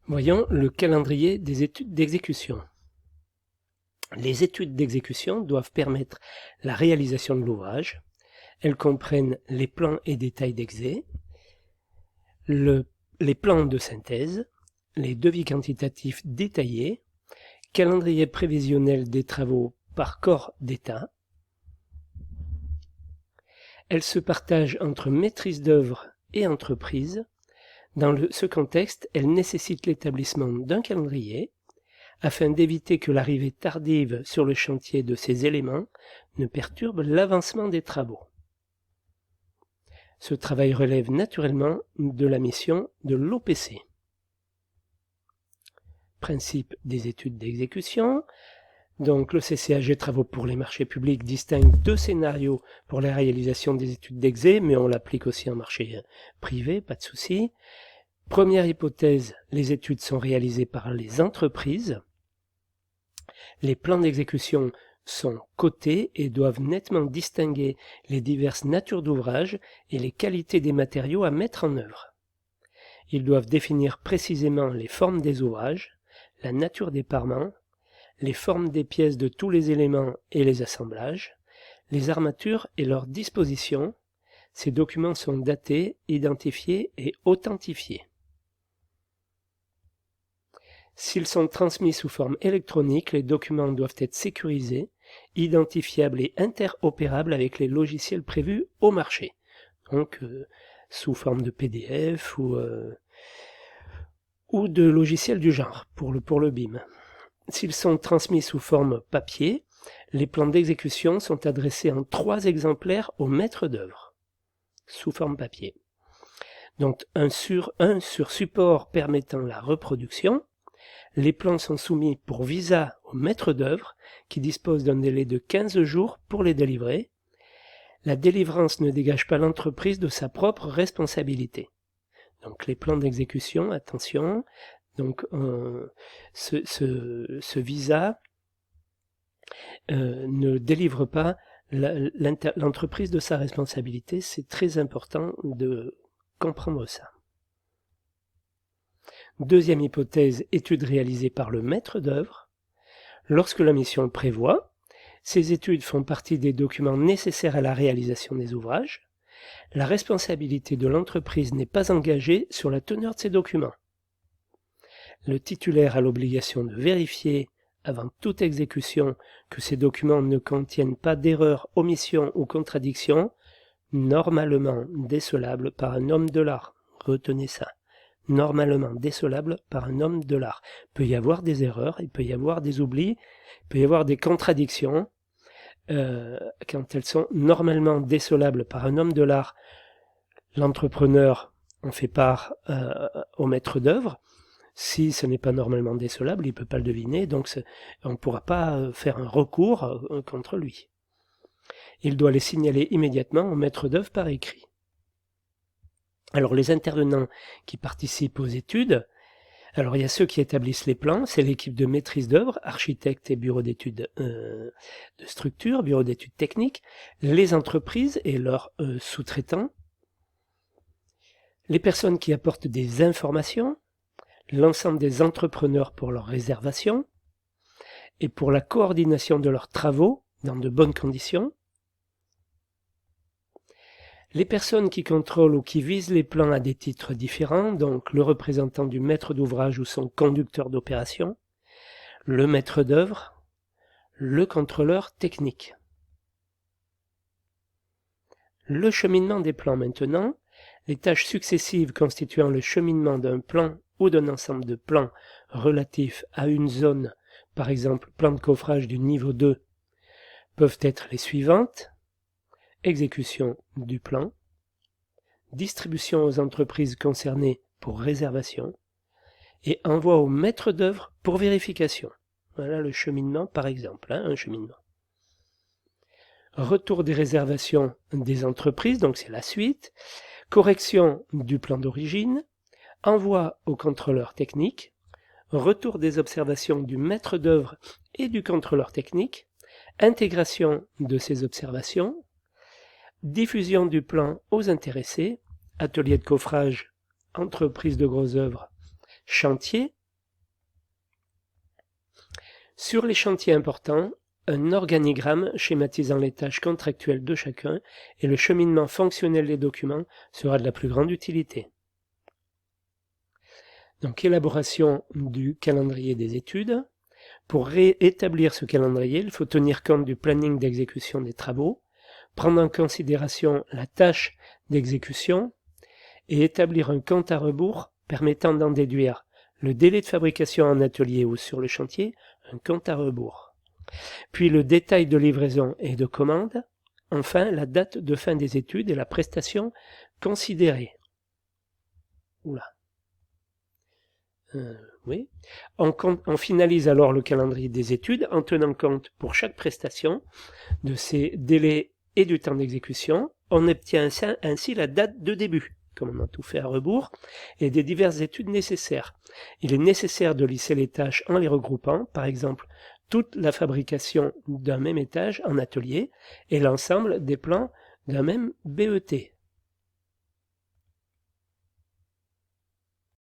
Voyons le calendrier des études d'exécution. Les études d'exécution doivent permettre la réalisation de l'ouvrage. Elles comprennent les plans et détails d'exé, les plans de synthèse, les devis quantitatifs détaillés, calendrier prévisionnel des travaux par corps d'état. Elles se partagent entre maîtrise d'œuvre et entreprise. Dans ce contexte, elles nécessitent l'établissement d'un calendrier afin d'éviter que l'arrivée tardive sur le chantier de ces éléments ne perturbe l'avancement des travaux. Ce travail relève naturellement de la mission de l'OPC. Principe des études d'exécution. Donc le CCAG Travaux pour les marchés publics distingue deux scénarios pour la réalisation des études d'exé, mais on l'applique aussi en marché privé, pas de souci. Première hypothèse, les études sont réalisées par les entreprises. Les plans d'exécution sont cotés et doivent nettement distinguer les diverses natures d'ouvrages et les qualités des matériaux à mettre en œuvre. Ils doivent définir précisément les formes des ouvrages, la nature des parements, les formes des pièces de tous les éléments et les assemblages, les armatures et leur disposition. Ces documents sont datés, identifiés et authentifiés. S'ils sont transmis sous forme électronique, les documents doivent être sécurisés, identifiables et interopérables avec les logiciels prévus au marché. Donc sous forme de PDF ou de logiciels du genre pour le BIM. S'ils sont transmis sous forme papier, les plans d'exécution sont adressés en 3 exemplaires au maître d'œuvre, sous forme papier. Donc un sur support permettant la reproduction. Les plans sont soumis pour visa au maître d'œuvre qui dispose d'un délai de 15 jours pour les délivrer. La délivrance ne dégage pas l'entreprise de sa propre responsabilité. Donc les plans d'exécution, attention, donc ce visa ne délivre pas l'entreprise de sa responsabilité. C'est très important de comprendre ça. Deuxième hypothèse, études réalisées par le maître d'œuvre. Lorsque la mission le prévoit, ces études font partie des documents nécessaires à la réalisation des ouvrages. La responsabilité de l'entreprise n'est pas engagée sur la teneur de ces documents. Le titulaire a l'obligation de vérifier, avant toute exécution, que ces documents ne contiennent pas d'erreurs, omissions ou contradictions, normalement décelables par un homme de l'art. Retenez ça. Normalement décelable par un homme de l'art. Il peut y avoir des erreurs, il peut y avoir des oublis, il peut y avoir des contradictions. Quand elles sont normalement décelables par un homme de l'art, l'entrepreneur en fait part au maître d'œuvre. Si ce n'est pas normalement décelable, il ne peut pas le deviner, donc on ne pourra pas faire un recours contre lui. Il doit les signaler immédiatement au maître d'œuvre par écrit. Alors les intervenants qui participent aux études, alors il y a ceux qui établissent les plans, c'est l'équipe de maîtrise d'œuvre, architecte et bureau d'études de structure, bureau d'études techniques, les entreprises et leurs sous-traitants, les personnes qui apportent des informations, l'ensemble des entrepreneurs pour leur réservation et pour la coordination de leurs travaux dans de bonnes conditions, les personnes qui contrôlent ou qui visent les plans à des titres différents, donc le représentant du maître d'ouvrage ou son conducteur d'opération, le maître d'œuvre, le contrôleur technique. Le cheminement des plans maintenant, les tâches successives constituant le cheminement d'un plan ou d'un ensemble de plans relatifs à une zone, par exemple plan de coffrage du niveau 2, peuvent être les suivantes. Exécution du plan, distribution aux entreprises concernées pour réservation et envoi au maître d'œuvre pour vérification. Voilà le cheminement par exemple, un cheminement. Retour des réservations des entreprises, donc c'est la suite. Correction du plan d'origine, envoi au contrôleur technique, retour des observations du maître d'œuvre et du contrôleur technique, intégration de ces observations, diffusion du plan aux intéressés, atelier de coffrage, entreprise de gros œuvres, chantier, Sur les chantiers importants, un organigramme schématisant les tâches contractuelles de chacun et le cheminement fonctionnel des documents sera de la plus grande utilité. Donc, élaboration du calendrier des études. Pour réétablir ce calendrier, il faut tenir compte du planning d'exécution des travaux, prendre en considération la tâche d'exécution et établir un compte à rebours permettant d'en déduire le délai de fabrication en atelier ou sur le chantier, un compte à rebours. Puis le détail de livraison et de commande. Enfin, la date de fin des études et la prestation considérée. Oui. On finalise alors le calendrier des études en tenant compte pour chaque prestation de ses délais et du temps d'exécution. On obtient ainsi la date de début, comme on a tout fait à rebours, et des diverses études nécessaires. Il est nécessaire de lisser les tâches en les regroupant, par exemple toute la fabrication d'un même étage en atelier et l'ensemble des plans d'un même BET.